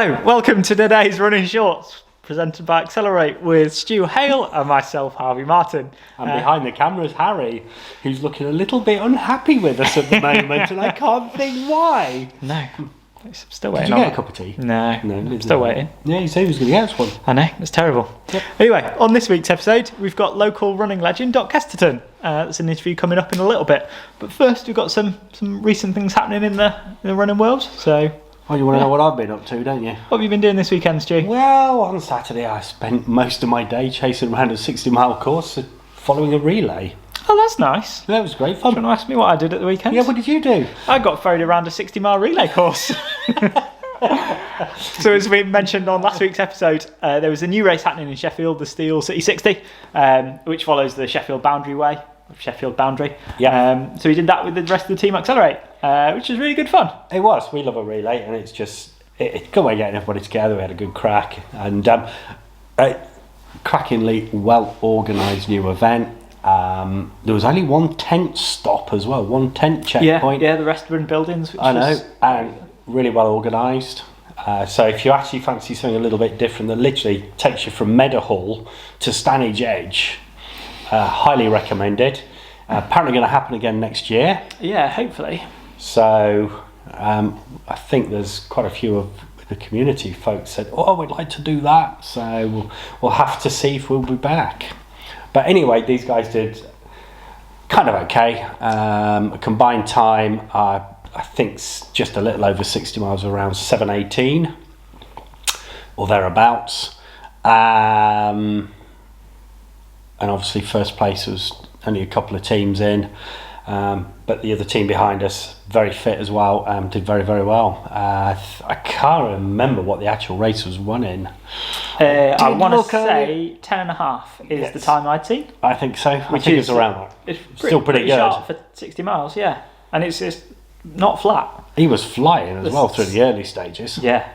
Hello, welcome to today's Running Shorts, presented by Accelerate with Stu Hale and myself, Harvey Martin. And behind the camera is Harry, who's looking a little bit unhappy with us at the moment, and I can't think why. No, I'm still waiting. Did you get a cup of tea? No, I'm still waiting. Yeah, you said he was going to get us one. I know, it's terrible. Yep. Anyway, on this week's episode, we've got local running legend Doc Kesterton. That's an interview coming up in a little bit. But first, we've got some recent things happening in the running world. So. Oh, you want to know what I've been up to, don't you? What have you been doing this weekend, Stu? Well, on Saturday I spent most of my day chasing around a 60-mile course following a relay. Oh, that's nice. That was great fun. Do you want to ask me what I did at the weekend? Yeah, what did you do? I got ferried around a 60-mile relay course. So as we mentioned on last week's episode, there was a new race happening in Sheffield, the Steel City 60, which follows the Sheffield Boundary Way. Sheffield Boundary. Yeah. So we did that with the rest of the team Accelerate, which was really good fun. It was. We love a relay, and it's just it's a good way of getting everybody together. We had a good crack, and a crackingly well organised new event. There was only one tent stop as well, one tent checkpoint. Yeah, the rest were in buildings. Which I know, and really well organised. So if you actually fancy something a little bit different, that literally takes you from Meadowhall to Stanage Edge. Highly recommended. Apparently going to happen again next year. Yeah, hopefully. So I think there's quite a few of the community folks said, "Oh, we'd like to do that." So we'll have to see if we'll be back. But anyway, these guys did kind of okay. A combined time, I think just a little over 60 miles, around 7:18 or thereabouts. And obviously first place was only a couple of teams in, but the other team behind us, very fit as well, did very, very well. I can't remember what the actual race was won in. I want to say 10.5 is the time I'd seen. I think so. Which is around that. It's still pretty good. Sharp for 60 miles, yeah. And it's not flat. He was flying as well through the early stages. Yeah,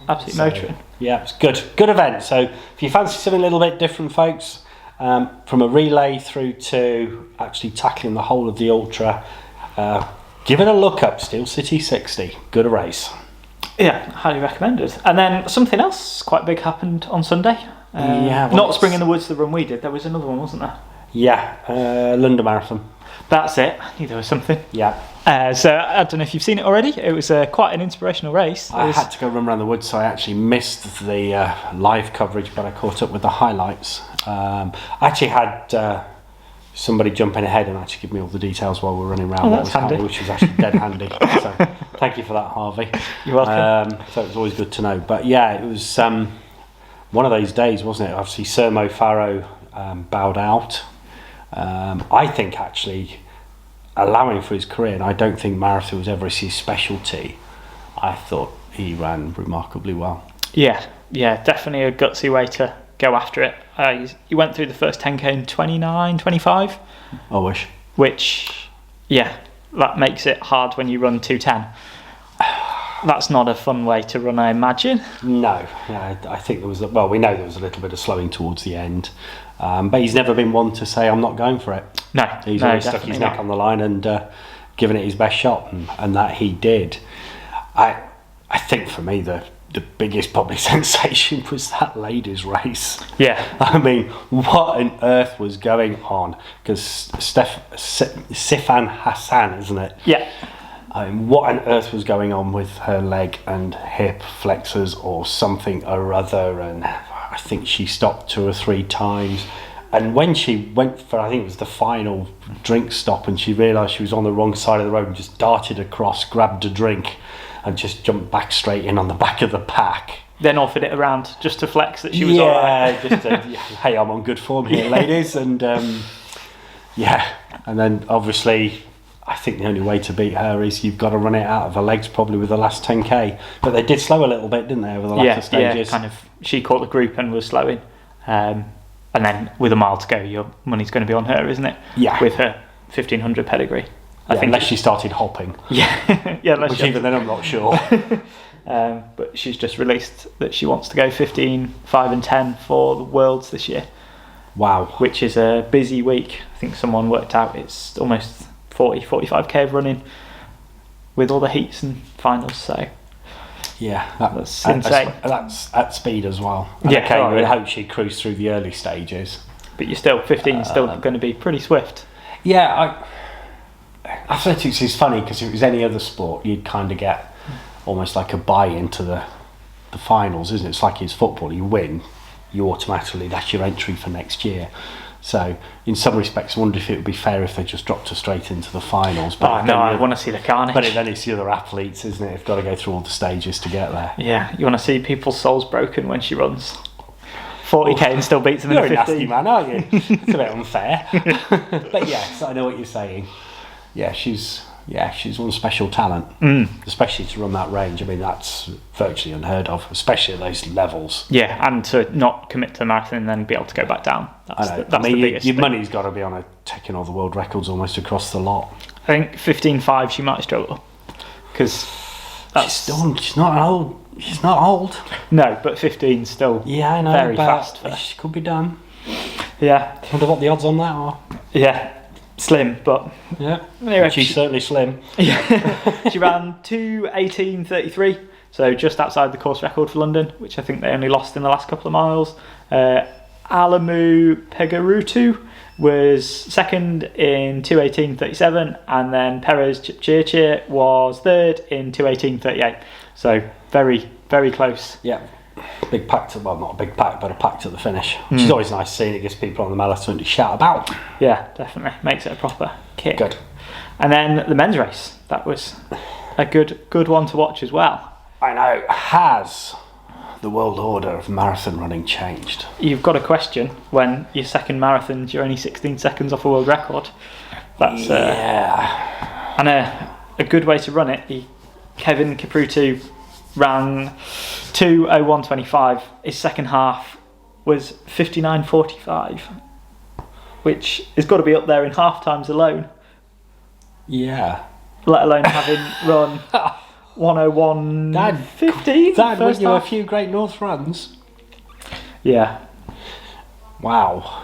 absolutely motoring. Yeah, it's good event. So if you fancy something a little bit different, folks, from a relay through to actually tackling the whole of the ultra, give it a look up. Steel City 60, good race. Yeah, highly recommended. And then something else quite big happened on Sunday. Not Spring in the Woods, the run we did. There was another one, wasn't there? Yeah, London Marathon. That's it. I knew there was something. Yeah. So I don't know if you've seen it already. It was quite an inspirational race. I had to go run around the woods, so I actually missed the live coverage, but I caught up with the highlights. I actually had somebody jumping ahead and actually give me all the details while we were running around. Oh, that's handy. Which was actually dead handy. So thank you for that, Harvey. You're welcome. So it was always good to know. But yeah, it was one of those days, wasn't it? Obviously, Sir Mo Farah bowed out. I think actually allowing for his career, and I don't think marathon was ever his specialty, I thought he ran remarkably well. Yeah, definitely a gutsy way to go after it. He went through the first 10k in 29:25. I wish. Which, that makes it hard when you run 2:10. That's not a fun way to run, I imagine. No, I think there was. We know there was a little bit of slowing towards the end, but he's never been one to say I'm not going for it. No, he's always stuck his neck on the line and given it his best shot, and that he did. I think for me the biggest probably sensation was that ladies' race. Yeah, I mean, what on earth was going on? Because Sifan Hassan, isn't it? Yeah. What on earth was going on with her leg and hip flexors or something or other, and I think she stopped 2 or 3 times, and when she went for, I think it was the final drink stop, and she realised she was on the wrong side of the road and just darted across, grabbed a drink and just jumped back straight in on the back of the pack. Then offered it around just to flex that she was all right. Just hey, I'm on good form here, ladies, and and then obviously I think the only way to beat her is you've got to run it out of her legs, probably with the last 10k. But they did slow a little bit, didn't they, over the latter stages? Yeah, kind of. She caught the group and was slowing. And then with a mile to go, your money's going to be on her, isn't it? Yeah. With her 1500 pedigree. I think unless she started hopping. Yeah. Which even then I'm not sure. But she's just released that she wants to go 15, 5 and 10 for the Worlds this year. Wow. Which is a busy week. I think someone worked out it's almost 45k of running with all the heats and finals, so Yeah, That's insane. That's at speed as well. And Yeah, okay, you would yeah. hope she cruised through the early stages. But you're still 15, still going to be pretty swift. Yeah, athletics is funny because if it was any other sport, you'd kind of get almost like a buy into the finals, isn't it? It's like it's football. You win, you automatically, that's your entry for next year. So in some respects, I wonder if it would be fair if they just dropped her straight into the finals. But Oh no, I want to see the carnage. But then it's the other athletes, isn't it? They've got to go through all the stages to get there. Yeah, you want to see people's souls broken when she runs 40k and still beats them in You're the a 15. nasty man, aren't you? It's a bit unfair. But yes, I know what you're saying. Yeah, she's one special talent, especially to run that range. I mean, that's virtually unheard of, especially at those levels. Yeah, and to not commit to the marathon and then be able to go back down. That's I know. the biggest your thing. money's got to be on taking all the world records almost across the lot. I think 15.5 she might struggle because She's not old. She's not old. No, but 15 still Yeah, I know. very but fast. For, she could be done. yeah, I wonder what the odds on that are. yeah, slim, but Yeah, anyway, she's certainly slim. she ran 2:18.33, so just outside the course record for London, which I think they only lost in the last couple of miles. Alamu Pegarutu was second in 2:18.37, and then Perez Chipchirchir was third in 2:18.38. So very, very close. Yeah, big pack to, well, not a big pack, but a pack to the finish. Which is always nice seeing. It gives people on the marathon to shout about. Yeah, definitely makes it a proper kick. Good. And then the men's race, that was a good one to watch as well. I know. Has the world order of marathon running changed? You've got a question when your second marathon, you're only 16 seconds off a world record. That's Yeah. and a good way to run it. Kevin Kiprutu ran 2:01.25. His second half was 59.45, which has got to be up there in half times alone, Yeah. let alone having run 1:01.15. Dad, first won you a half. few Great North runs? Yeah. Wow.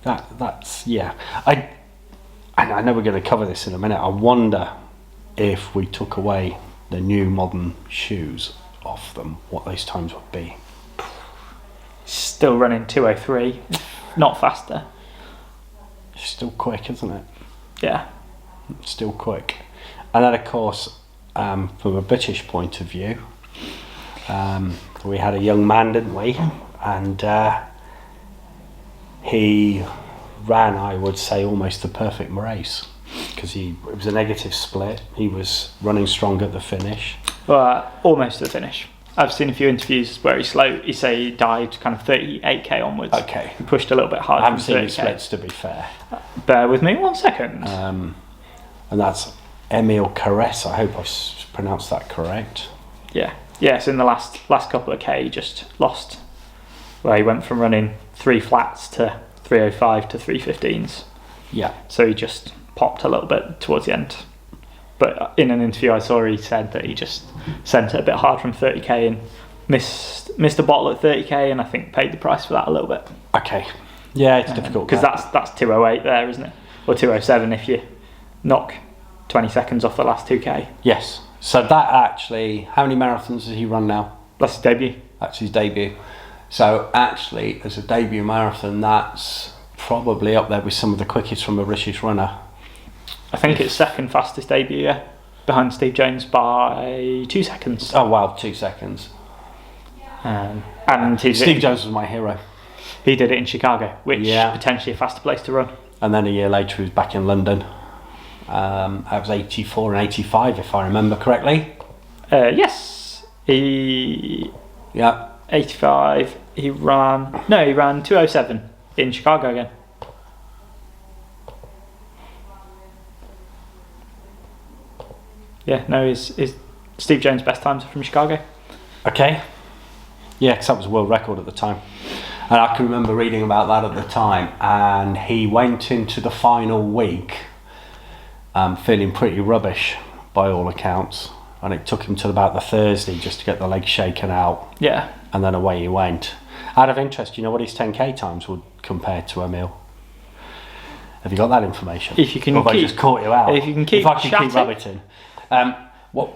That's yeah. I know we're going to cover this in a minute. I wonder if we took away the new modern shoes off them, what those times would be. Still running 2:03, not faster. It's still quick, isn't it? Yeah. Still quick. And then, of course, from a British point of view, we had a young man, didn't we? And he ran, I would say, almost the perfect race because it was a negative split. He was running strong at the finish. Well, almost to the finish. I've seen a few interviews where he's slow. He say he died kind of 38k onwards. Okay. He pushed a little bit harder. I haven't from seen the 30K. splits, to be fair. Bear with me 1 second. And that's Emil Caress. I hope I've pronounced that correct. Yeah. Yes, in the last couple of k, he just lost. Where he went from running 3 flats to 3:05 to 3:15s. Yeah. So he just popped a little bit towards the end. But in an interview I saw, he said that he just sent it a bit hard from 30k and missed a bottle at 30k, and I think paid the price for that a little bit. Okay. Yeah, it's difficult. Because that's 2:08 there, isn't it? Or 2:07 if you knock 20 seconds off the last 2k. Yes. So that actually, how many marathons has he run now? That's his debut. That's his debut. So actually, as a debut marathon, that's probably up there with some of the quickest from a British runner. I think it's second fastest debut, yeah. Behind Steve Jones by 2 seconds. Oh wow, 2 seconds. And Steve Jones was my hero. he did it in Chicago, which Yeah. potentially a faster place to run. And then a year later, he was back in London. I was 84 and 85, if I remember correctly. Yes. He Yeah. 85. He ran 2:07 in Chicago again. Yeah, no, his Steve Jones' best times are from Chicago. Okay. Yeah, because that was a world record at the time. And I can remember reading about that at the time. And he went into the final week feeling pretty rubbish by all accounts. And it took him till about the Thursday just to get the legs shaken out. Yeah. And then away he went. Out of interest, do you know what his 10k times would compare to Emil? Have you got that information? If you can or have I keep- just caught you out? if you can keep If I can keep chatting. rabbiting.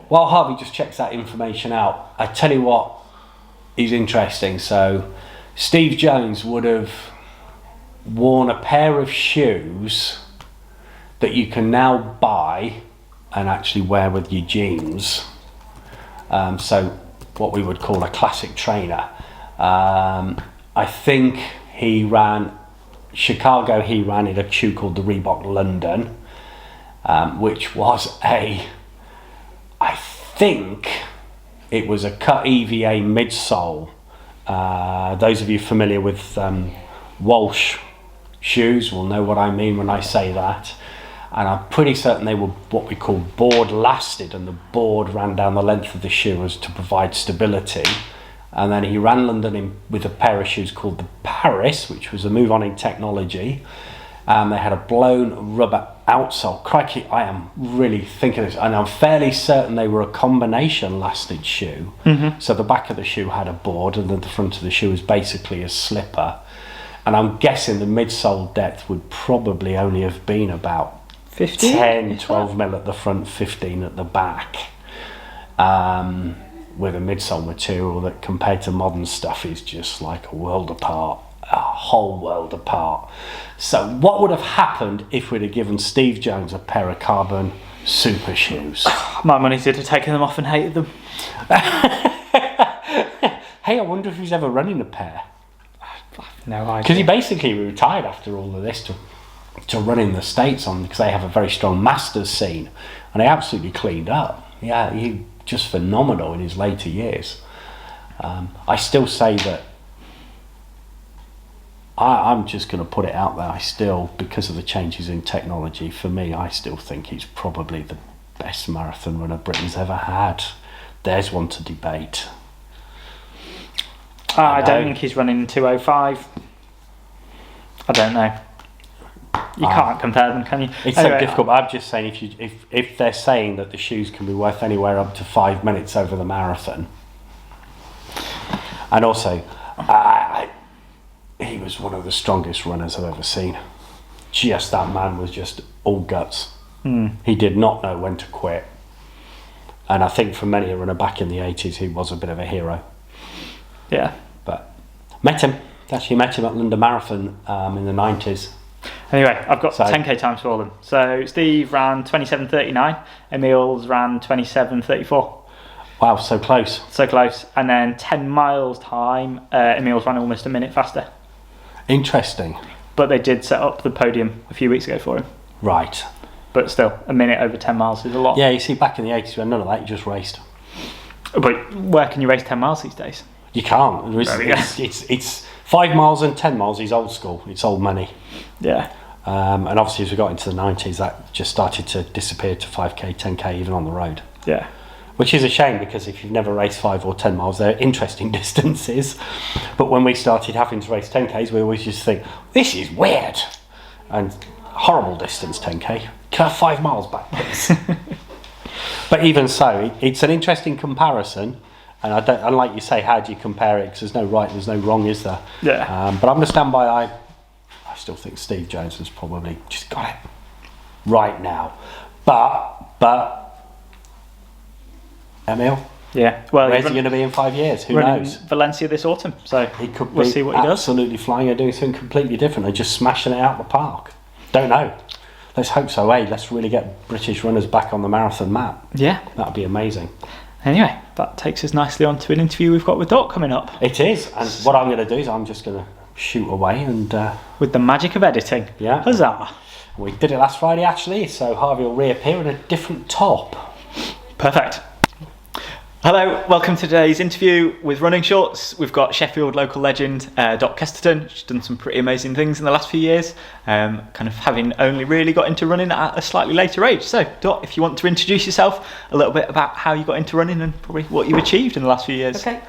while Harvey just checks that information out, I tell you what is interesting. So Steve Jones would have worn a pair of shoes that you can now buy and actually wear with your jeans. So what we would call a classic trainer. I think he ran Chicago. He ran in a shoe called the Reebok London, which was I think it was a cut EVA midsole. Those of you familiar with Walsh shoes will know what I mean when I say that. And I'm pretty certain they were what we call board lasted, and the board ran down the length of the shoe as to provide stability. And then he ran London with a pair of shoes called the Paris, which was a move on in technology. They had a blown rubber outsole. Crikey, I am really thinking this, and I'm fairly certain they were a combination lasted shoe. So the back of the shoe had a board, and then the front of the shoe was basically a slipper. And I'm guessing the midsole depth would probably only have been about 15? 10, 12 mil at the front, 15 at the back. With a midsole material that compared to modern stuff is just like a world apart, a whole world apart. So what would have happened if we'd have given Steve Jones a pair of carbon super shoes? My money's he'd have taken them off and hated them. Hey, I wonder if he's ever running a pair. No idea. Because he basically retired after all of this to run in the States on, because they have a very strong masters scene, and he absolutely cleaned up. Yeah, he just phenomenal in his later years. I still say that I'm just going to put it out there. I still, because of the changes in technology, for me, I still think he's probably the best marathon runner Britain's ever had. There's one to debate. I don't think he's running 2:05. I don't know. You can't compare them, can you? It's anyway, so difficult. But I'm just saying, if they're saying that the shoes can be worth anywhere up to 5 minutes over the marathon, and also, he was one of the strongest runners I've ever seen. Just that man was just all guts. He did not know when to quit, and I think for many a runner back in the 80s, he was a bit of a hero. Yeah, but actually met him at London Marathon in the 90s. Anyway, I've got 10k times for all of them. So Steve ran 27:39, Emil's ran 27:34. Wow, so close. So close. And then 10 miles time, Emil's ran almost a minute faster. Interesting. But they did set up the podium a few weeks ago for him. Right. But still, a minute over 10 miles is a lot. Yeah, you see, back in the 80s, when none of that, you just raced. But where can you race 10 miles these days? You can't. It's 5 miles and 10 miles is old school. It's old money. Yeah. And obviously, as we got into the 90s, that just started to disappear to 5k, 10k, even on the road. Yeah. Which is a shame, because if you've never raced 5 or 10 miles, they're interesting distances. But when we started having to race 10k's, we always just think, this is weird. And horrible distance, 10k. Can I have 5 miles back, please? But even so, it's an interesting comparison. And and like you say, how do you compare it? Because there's no right, there's no wrong, is there? Yeah. But I'm going to stand by. I still think Steve Jones has probably just got it right now. But Emil, yeah. Well, where's he going to be in 5 years? Who knows? Valencia this autumn, so he could we'll see what he does. Absolutely flying and doing something completely different and just smashing it out of the park. Don't know. Let's hope so. Let's really get British runners back on the marathon map. Yeah, that'd be amazing. Anyway, that takes us nicely on to an interview we've got with Doc coming up. It is, and what I'm going to do is I'm just going to shoot away and with the magic of editing. Yeah. Huzzah! We did it last Friday actually, so Harvey will reappear in a different top. Perfect. Hello, welcome to today's interview with Running Shorts. We've got Sheffield local legend Doc Kesterton. She's done some pretty amazing things in the last few years, kind of having only really got into running at a slightly later age. So Doc, if you want to introduce yourself a little bit about how you got into running and probably what you've achieved in the last few years. Okay.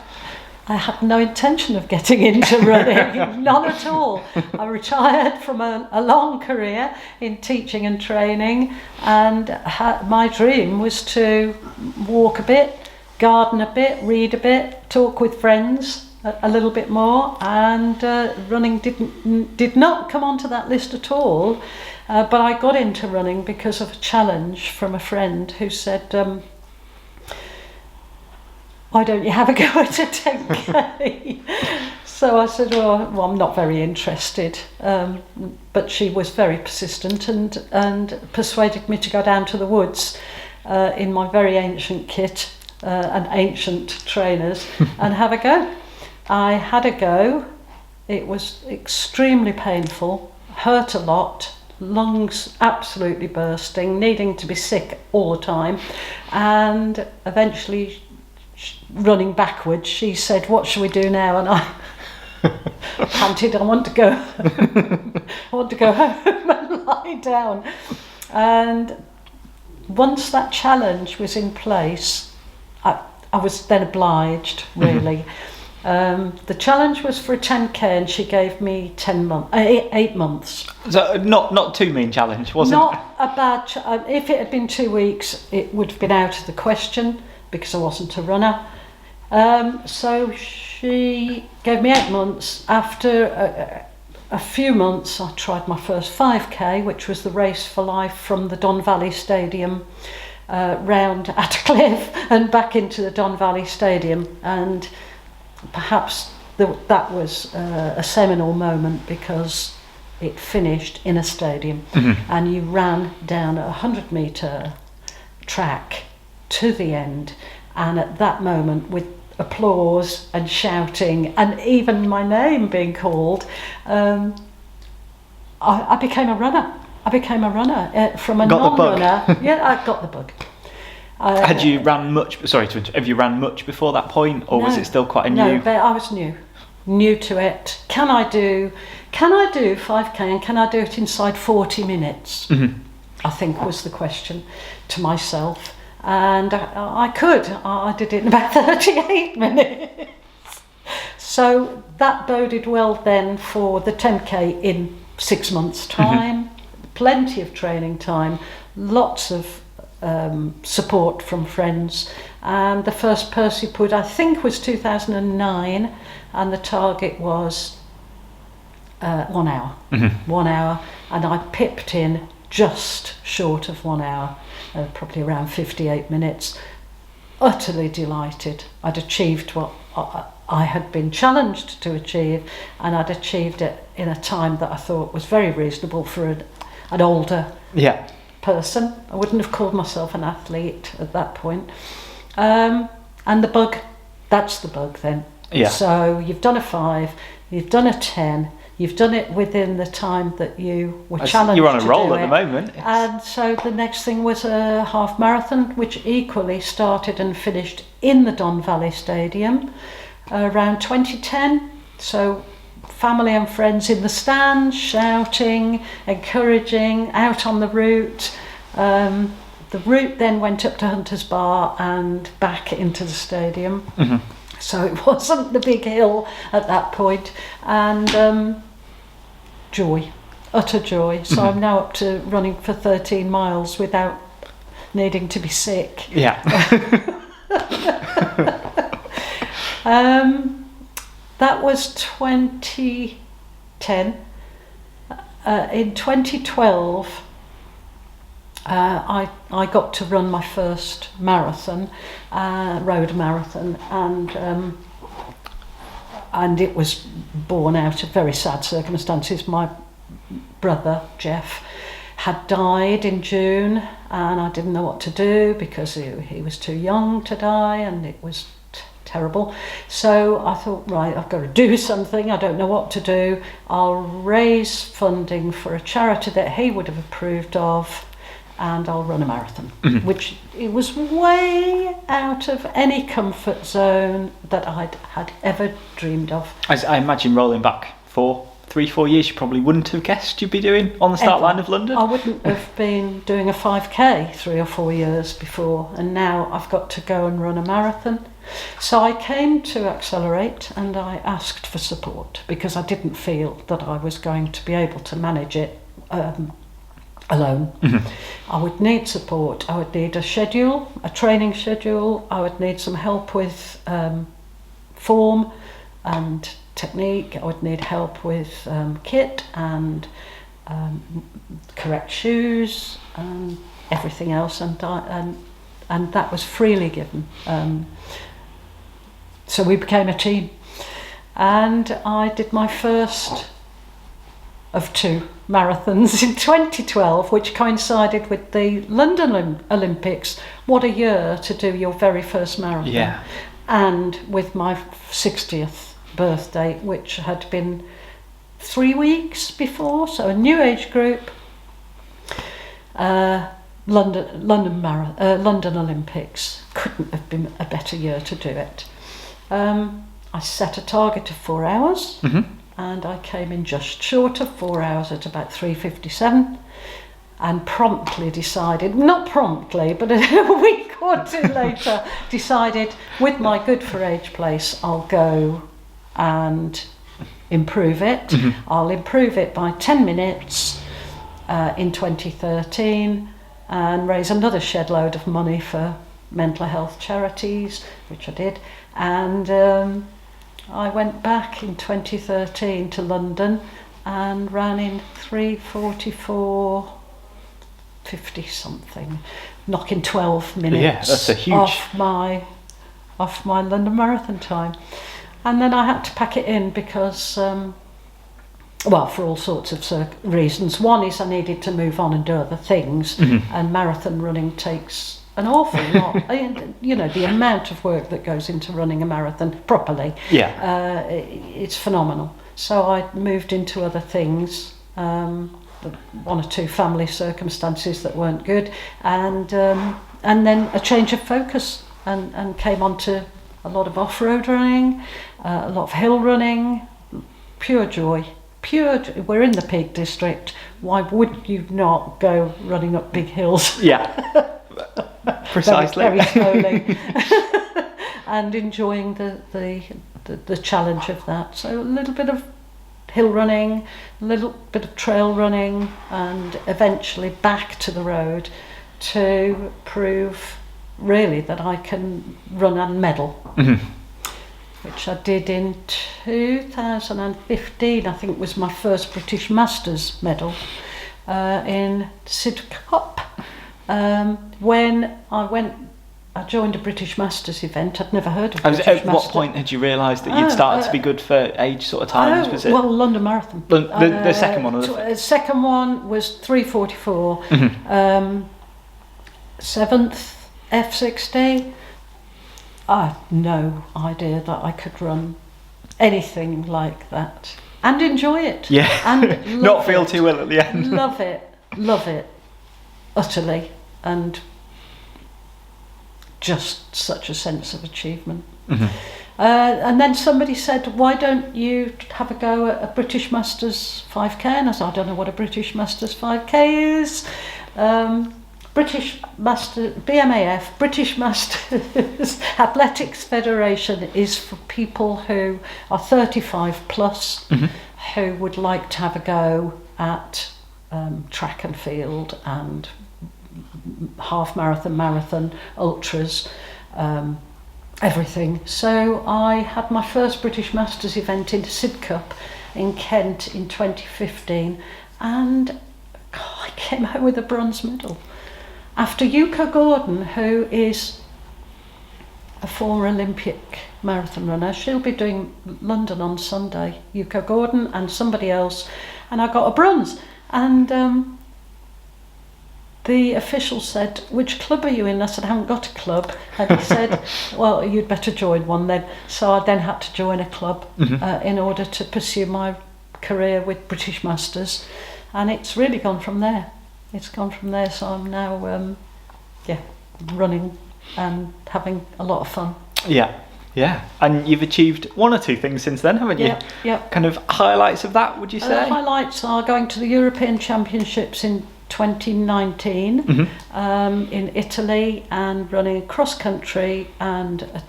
I had no intention of getting into running, none at all. I retired from a long career in teaching and training, and my dream was to walk a bit, garden a bit, read a bit, talk with friends a little bit more, and running did not come onto that list at all. But I got into running because of a challenge from a friend who said, why don't you have a go at a 10k? So I said, well, I'm not very interested. But she was very persistent and persuaded me to go down to the woods in my very ancient kit and ancient trainers and have a go. I had a go. It was extremely painful, hurt a lot, lungs absolutely bursting, needing to be sick all the time, and eventually running backwards, she said, what shall we do now? And I panted, I want to go home and lie down. And once that challenge was in place, I was then obliged, really. The challenge was for a 10k, and she gave me 8 months. So not too mean challenge, wasn't it? Not a bad if it had been 2 weeks, it would have been out of the question because I wasn't a runner. So she gave me 8 months. After a few months, I tried my first 5k, which was the Race for Life from the Don Valley Stadium round Attercliffe and back into the Don Valley Stadium. And perhaps that was a seminal moment because it finished in a stadium, and you ran down a 100-metre track to the end, and at that moment, with applause and shouting and even my name being called, I became a runner. From a non-runner. Yeah, I got the bug. Had you ran much? Sorry to interrupt. Have you ran much before that point, or was it still quite a new? No, but I was new to it. Can I do 5k, and can I do it inside 40 minutes? I think was the question to myself, and I could. I did it in about 38 minutes. So that boded well then for the 10k in 6 months' time. Plenty of training time, lots of support from friends, and the first Percy Put I think was 2009, and the target was 1 hour. 1 hour, and I pipped in just short of 1 hour, probably around 58 minutes. Utterly delighted. I'd achieved what I had been challenged to achieve, and I'd achieved it in a time that I thought was very reasonable for an older person. I wouldn't have called myself an athlete at that point. And the bug, that's the bug then. Yeah. So you've done a 5, you've done a 10, you've done it within the time that you were challenged to do it. You're on a roll at the moment. And so the next thing was a half marathon, which equally started and finished in the Don Valley Stadium around 2010. So family and friends in the stands, shouting, encouraging, out on the route. The route then went up to Hunter's Bar and back into the stadium. So it wasn't the big hill at that point. And joy, utter joy. So I'm now up to running for 13 miles without needing to be sick. Yeah. That was 2010. In 2012, I got to run my first marathon, road marathon, and it was born out of very sad circumstances. My brother Jeff had died in June, and I didn't know what to do because he was too young to die, and it was terrible. So I thought, right, I've got to do something. I don't know what to do. I'll raise funding for a charity that he would have approved of, and I'll run a marathon, which it was way out of any comfort zone that I'd had ever dreamed of. I imagine rolling back 3-4 years, you probably wouldn't have guessed you'd be doing on the start line of London. I wouldn't have been doing a 5k 3 or 4 years before, and now I've got to go and run a marathon. So I came to Accelerate and I asked for support because I didn't feel that I was going to be able to manage it alone. I would need support. I would need a schedule, a training schedule. I would need some help with form and technique. I would need help with kit and correct shoes and everything else, and that was freely given. so we became a team, and I did my first of 2 marathons in 2012, which coincided with the London Olympics. What a year to do your very first marathon. Yeah. And with my 60th birthday, which had been 3 weeks before, so a new age group. London Olympics, couldn't have been a better year to do it. I set a target of 4 hours, and I came in just short of 4 hours at about 3:57, and promptly decided, not promptly, but a week or 2 later, decided with my good for age place, I'll go and improve it. I'll improve it by 10 minutes in 2013, and raise another shed load of money for mental health charities, which I did. And I went back in 2013 to London and ran in 3:44:50 something, knocking 12 minutes. Yeah, that's a huge off my London Marathon time. And then I had to pack it in because well, for all sorts of reasons. One is I needed to move on and do other things, and marathon running takes an awful lot. You know, the amount of work that goes into running a marathon properly, it's phenomenal. So I moved into other things, 1 or 2 family circumstances that weren't good, and then a change of focus, and came on to a lot of off-road running, a lot of hill running, pure joy. We're in the Peak District. Why would you not go running up big hills? Yeah, precisely. very slowly, and enjoying the challenge of that. So a little bit of hill running, a little bit of trail running, and eventually back to the road to prove really that I can run and medal. Which I did in 2015, I think was my first British Masters medal in Sidcup. When I joined a British Masters event. I'd never heard of British Masters. At what point had you realised that you'd started to be good for age sort of times? Was it? Well, London Marathon. The second one? The second one was 3:44. 7th F60. I had no idea that I could run anything like that and enjoy it. Yeah, and not feel too ill at the end. Love it, utterly, and just such a sense of achievement. And then somebody said, why don't you have a go at a British Masters 5k? And I said, I don't know what a British Masters 5k is. British Masters, BMAF, British Masters Athletics Federation, is for people who are 35 plus, who would like to have a go at track and field and half marathon, marathon, ultras, everything. So I had my first British Masters event in Sidcup in Kent in 2015, and I came home with a bronze medal. After Yuko Gordon, who is a former Olympic marathon runner, she'll be doing London on Sunday, Yuko Gordon and somebody else, and I got a bronze. And the official said, which club are you in? I said, I haven't got a club. And he said, well, you'd better join one then. So I then had to join a club in order to pursue my career with British Masters, and it's really gone from there. It's gone from there, so I'm now running and having a lot of fun. Yeah, and you've achieved 1 or 2 things since then, haven't you? Yeah. Kind of highlights of that, would you say? Highlights are going to the European Championships in 2019 in Italy, and running cross country and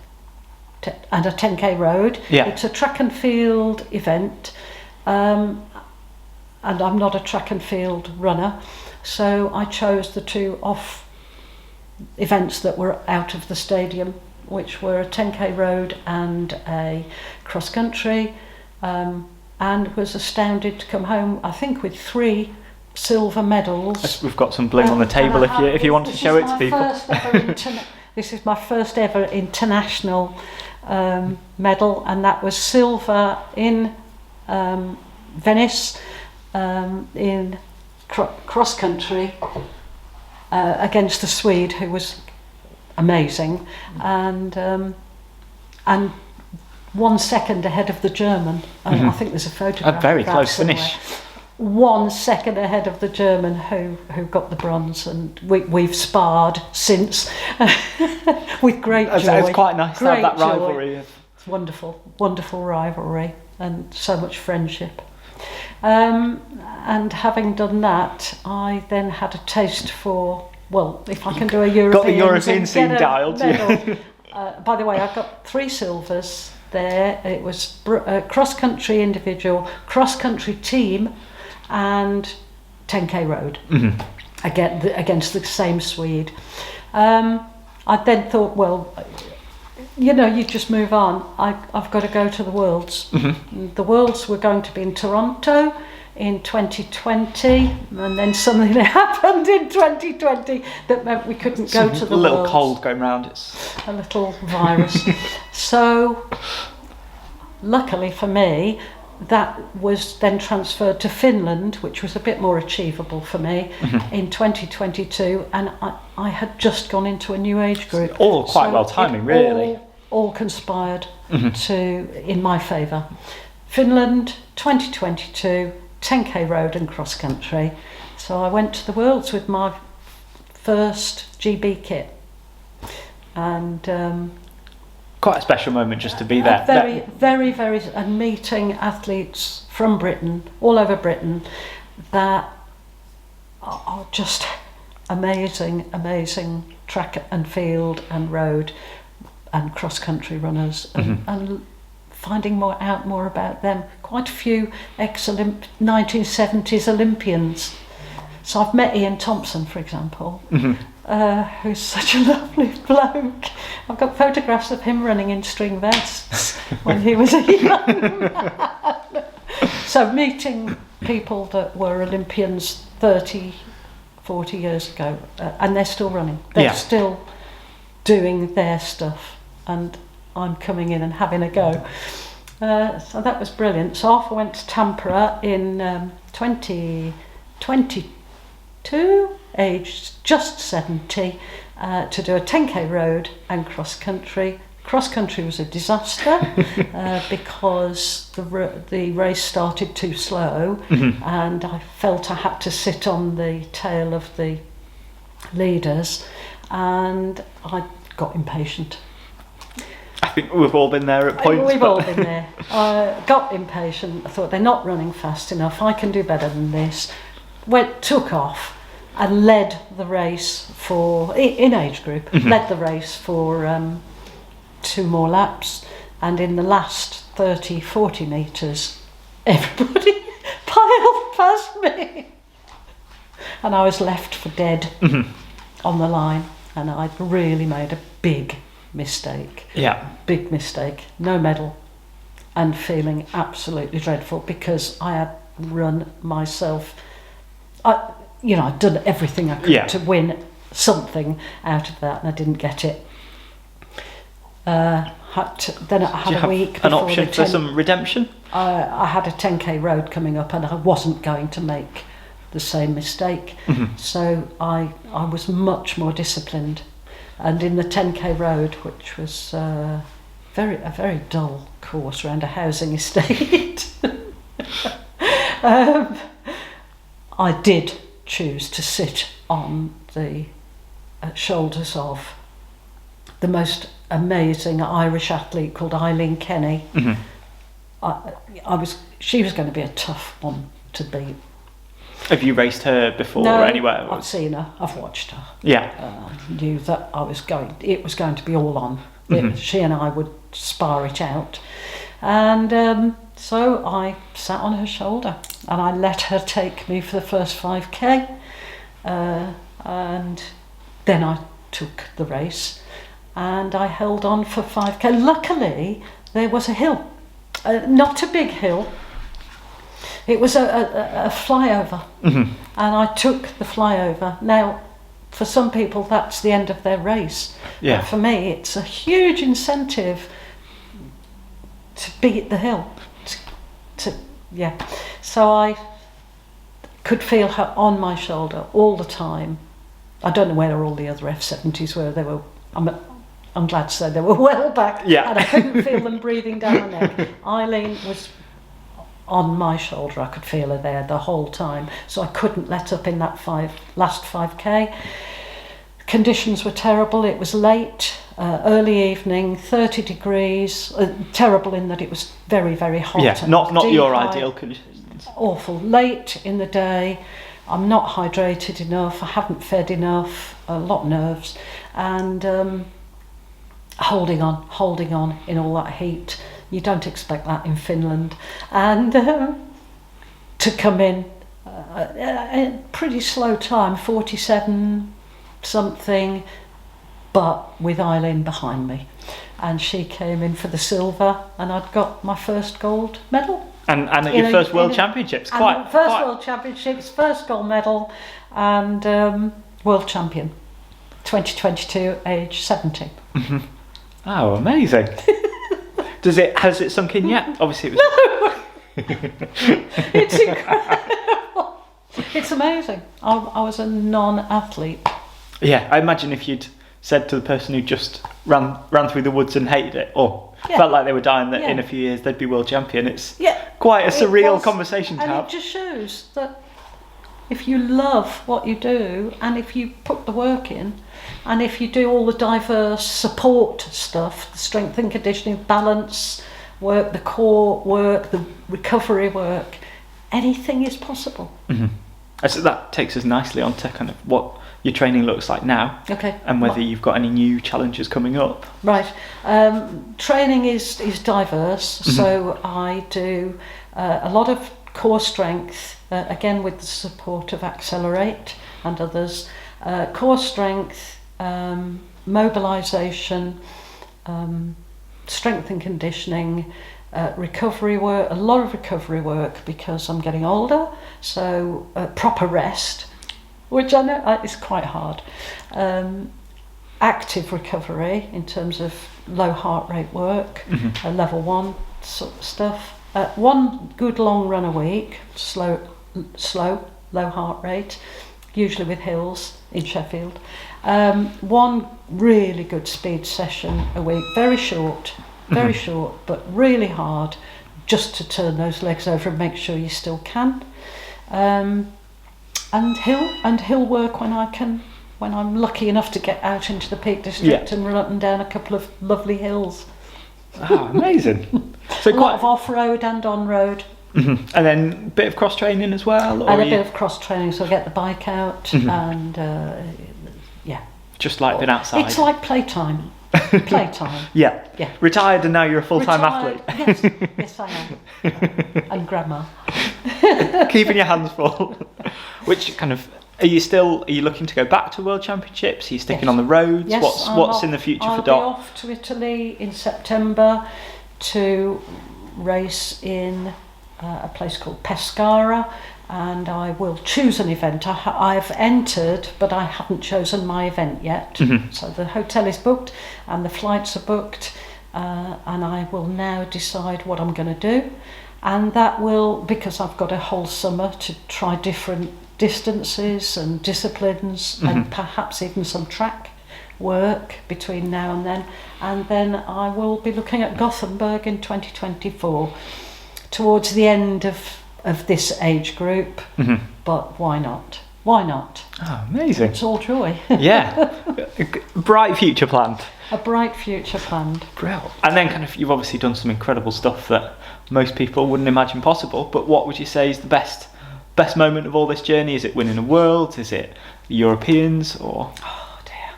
a 10k road. Yeah. It's a track and field event, and I'm not a track and field runner. So I chose the 2 off events that were out of the stadium, which were a 10k road and a cross country, and was astounded to come home, I think, with 3 silver medals. We've got some bling on the table if you want to show it to people. This is my first ever international medal, and that was silver in Venice in cross country against the Swede, who was amazing, and 1 second ahead of the German. I think there's a photograph. A very of that close somewhere. finish. 1 second ahead of the German who got the bronze, and we've sparred since with great joy. It's quite nice to have that Great joy. rivalry. It's wonderful rivalry, and so much friendship. And having done that, I then had a taste for, well, if I can do a European, Got the European scene dialed. Medal. By the way, I got 3 silvers there. It was cross-country individual, cross-country team, and 10k road against the same Swede. I then thought, well, you just move on. I've got to go to the Worlds. The Worlds were going to be in Toronto in 2020, and then something happened in 2020 that meant we couldn't go to the A little Worlds. cold going round. It's A little virus. So, luckily for me, that was then transferred to Finland, which was a bit more achievable for me in 2022, and I had just gone into a new age group. all quite So well timing, it really. all conspired in my favour. Finland, 2022, 10k road and cross country. So I went to the Worlds with my first GB kit, and Quite a special moment just to be there. very, and meeting athletes from Britain, all over Britain, that are just amazing track and field and road and cross country runners, and finding out more about them. Quite a few 1970s Olympians. So I've met Ian Thompson, for example, who's such a lovely bloke. I've got photographs of him running in string vests when he was a young man. So meeting people that were Olympians 30, 40 years ago, and they're still running. They're still doing their stuff, and I'm coming in and having a go. So that was brilliant. So off I went to Tampere in 2022, aged just 70, to do a 10k road and cross country. Cross country was a disaster because the race started too slow, and I felt I had to sit on the tail of the leaders, and I got impatient. I think we've all been there at points. We've all been there. I got impatient. I thought, they're not running fast enough. I can do better than this. Took off and led the race in age group, led the race for 2 more laps. And in the last 30, 40 metres, everybody piled past me. And I was left for dead on the line. And I'd really made a big mistake. Big mistake. No medal. And feeling absolutely dreadful because I had run myself. I'd done everything I could to win something out of that, and I didn't get it. Then I had a week before an option for some redemption. I had a 10k road coming up, and I wasn't going to make the same mistake. So I was much more disciplined. And in the 10k road, which was a very dull course around a housing estate, I did choose to sit on the shoulders of the most amazing Irish athlete called Eileen Kenny. She was going to be a tough one to beat. Have you raced her before No, or anywhere? I've seen her. I've watched her. Yeah. Knew that it was going to be all on. She and I would spar it out. And so I sat on her shoulder and I let her take me for the first 5k. And then I took the race and I held on for 5k. Luckily, there was a hill. Not a big hill. It was a flyover, and I took the flyover. Now, for some people, that's the end of their race. Yeah. But for me, it's a huge incentive to beat the hill. Yeah. So I could feel her on my shoulder all the time. I don't know where all the other F-70s were. They were. I'm glad to say they were well back. Yeah. And I couldn't feel them breathing down my neck. Eileen was on my shoulder. I could feel her there the whole time. So I couldn't let up in that last 5K. Conditions were terrible. It was late, early evening, 30 degrees. Terrible in that it was very, very hot. Yeah, and not your ideal conditions. Awful. Late in the day. I'm not hydrated enough. I haven't fed enough. A lot of nerves. And holding on in all that heat. You don't expect that in Finland. And to come in a pretty slow time, 47 something, but with Eileen behind me. And she came in for the silver, and I'd got my first gold medal. And at your first World Championships, World Championships, first gold medal, and world champion, 2022, age 70. Mm-hmm. Oh, amazing! Has it sunk in yet? Obviously, it was. It's incredible. It's amazing. I was a non-athlete. Yeah, I imagine if you'd said to the person who just ran through the woods and hated it, or felt like they were dying, that in a few years they'd be world champion. It's quite a surreal conversation to have. And it just shows that if you love what you do, and if you put the work in, and if you do all the diverse support stuff, the strength and conditioning, balance work, the core work, the recovery work, anything is possible. Mm-hmm. So that takes us nicely on to kind of what your training looks like now, and whether you've got any new challenges coming up. Right. Training is diverse, so I do a lot of core strength, again with the support of Accelerate and others. Core strength, mobilisation, strength and conditioning, recovery work, a lot of recovery work because I'm getting older, so proper rest, which I know is quite hard. Active recovery in terms of low heart rate work, level 1 sort of stuff. One good long run a week, slow, low heart rate, usually with hills in Sheffield. One really good speed session a week, very short, but really hard, just to turn those legs over and make sure you still can. And hill work when I'm lucky enough to get out into the Peak District and run up and down a couple of lovely hills. Ah, amazing. So a lot of off-road and on-road. Mm-hmm. And then a bit of cross-training as well? And a bit of cross-training, so I get the bike out and, just like being outside. It's like playtime. Playtime. Yeah. Retired and now you're a full-time athlete. Yes, I am. And grandma. Keeping your hands full. Which kind of... Are you looking to go back to World Championships? Are you sticking on the roads? Yes, what's in the future for Dot? I'll be off to Italy in September to race in a place called Pescara, and I will choose an event. I've entered, but I haven't chosen my event yet. So the hotel is booked and the flights are booked, and I will now decide what I'm going to do. And that will, because I've got a whole summer to try different distances and disciplines, and perhaps even some track work between now and then I will be looking at Gothenburg in 2024 towards the end of this age group. But why not? Oh, amazing. It's all joy. Yeah. Bright future planned. A bright future planned. Brilliant. And then kind of you've obviously done some incredible stuff that most people wouldn't imagine possible, but what would you say is the best moment of all this journey? Is it winning a world? Is it the Europeans? Or oh dear,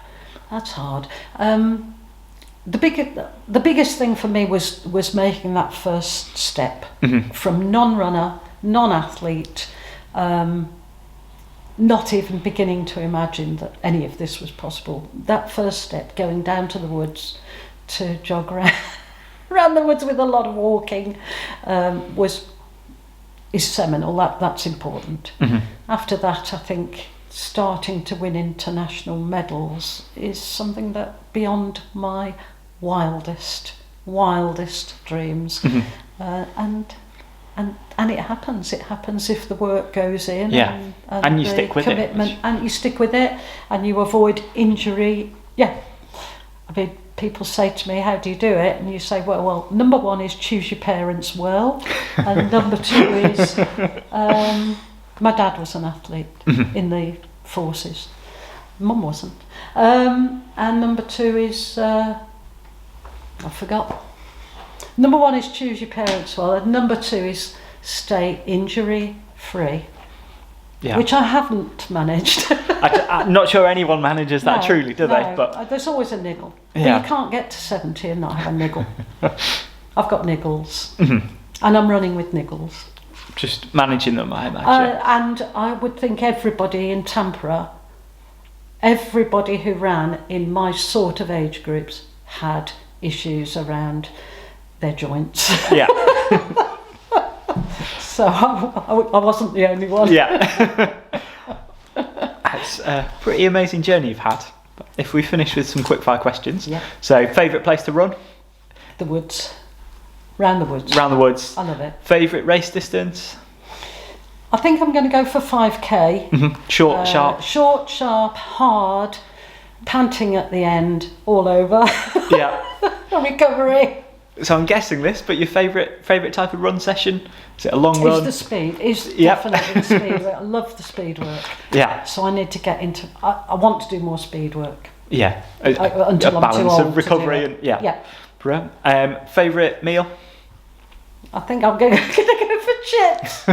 that's hard. The biggest thing for me was making that first step from non-runner, non-athlete, not even beginning to imagine that any of this was possible. That first step, going down to the woods to jog around the woods with a lot of walking, is seminal. That's important. After that, I think starting to win international medals is something that beyond my wildest wildest dreams. And it happens. It happens if the work goes in, and you the stick with commitment, it, and you stick with it, and you avoid injury. Yeah, I mean, people say to me, "How do you do it?" And you say, "Well, number one is choose your parents well, and number two is my dad was an athlete in the forces. Mum wasn't, and number two is I forgot." Number one is choose your parents well, and number two is stay injury free, which I haven't managed. I'm not sure anyone manages that truly, do they? But there's always a niggle. But you can't get to 70 and not have a niggle. I've got niggles, and I'm running with niggles. Just managing them, I imagine. And I would think everybody in Tampere, everybody who ran in my sort of age groups had issues around their joints. Yeah. So I wasn't the only one. Yeah. It's a pretty amazing journey you've had. If we finish with some quickfire questions. Yeah. So, favourite place to run? The woods. Round the woods. Round the woods. I love it. Favourite race distance? I think I'm going to go for 5k. Short, sharp. Short, sharp, hard, panting at the end, all over. Yeah. Recovery. So I'm guessing this, but your favourite type of run session? Is it a long run? Is the speed. Is definitely the speed work. I love the speed work. Yeah. So I need to get into. I want to do more speed work. Yeah. Until I'm too old of recovery to do it. and yeah. Yeah. Brilliant. Favourite meal? I think I'm going to go for chips.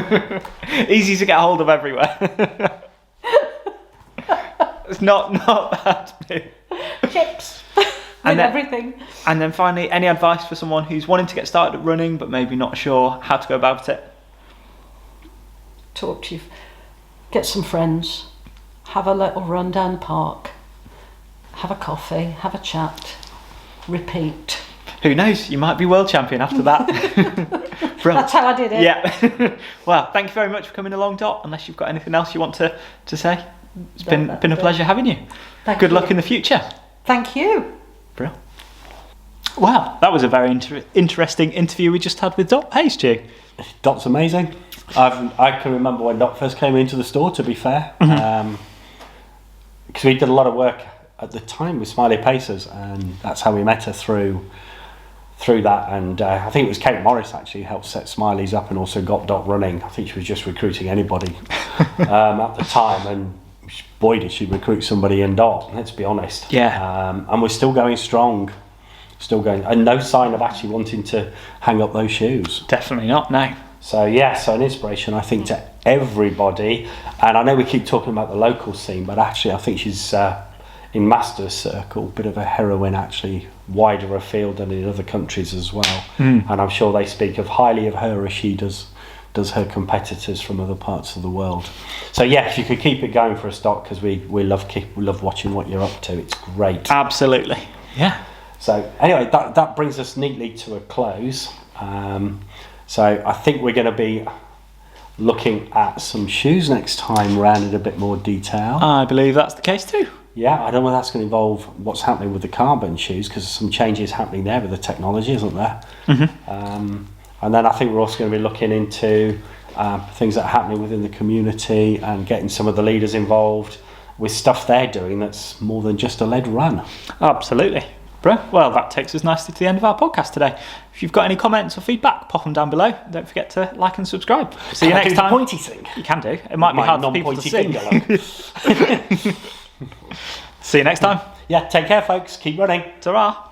Easy to get hold of everywhere. It's not bad. Chips. And then, everything. And then finally, any advice for someone who's wanting to get started at running but maybe not sure how to go about it? Talk to you. Get some friends. Have a little run down the park. Have a coffee. Have a chat. Repeat. Who knows? You might be world champion after that. That's how I did it. Yeah. Well, thank you very much for coming along, Dot. Unless you've got anything else you want to say. It's been a pleasure having you. Good luck in the future. Thank you. Brilliant. Well, that was a very interesting interview we just had with Dot. Hey, Stu. Dot's amazing. I can remember when Dot first came into the store, to be fair, because we did a lot of work at the time with Smiley Pacers, and that's how we met her through that. And I think it was Kate Morris actually helped set Smiley's up and also got Dot running. I think she was just recruiting anybody at the time, and boy did she recruit somebody in Dot, let's be honest. Yeah. And we're still going strong, and no sign of actually wanting to hang up those shoes. Definitely not, no. So so an inspiration, I think, to everybody. And I know we keep talking about the local scene, but actually I think she's in Masters circle, bit of a heroine, actually wider afield than in other countries as well. And I'm sure they speak highly of her as she does her competitors from other parts of the world. So if you could keep it going for a start, because we love watching what you're up to. It's great. Absolutely. Yeah. So anyway, that brings us neatly to a close. So I think we're going to be looking at some shoes next time round in a bit more detail. I believe that's the case too. Yeah, I don't know whether that's going to involve what's happening with the carbon shoes, because some changes happening there with the technology, isn't there? And then I think we're also going to be looking into things that are happening within the community and getting some of the leaders involved with stuff they're doing that's more than just a lead run. Absolutely. Well, that takes us nicely to the end of our podcast today. If you've got any comments or feedback, pop them down below. Don't forget to like and subscribe. See you next time. Pointy thing. You can do. It might be hard for people to see. See you next time. Yeah, take care, folks. Keep running. Ta-ra.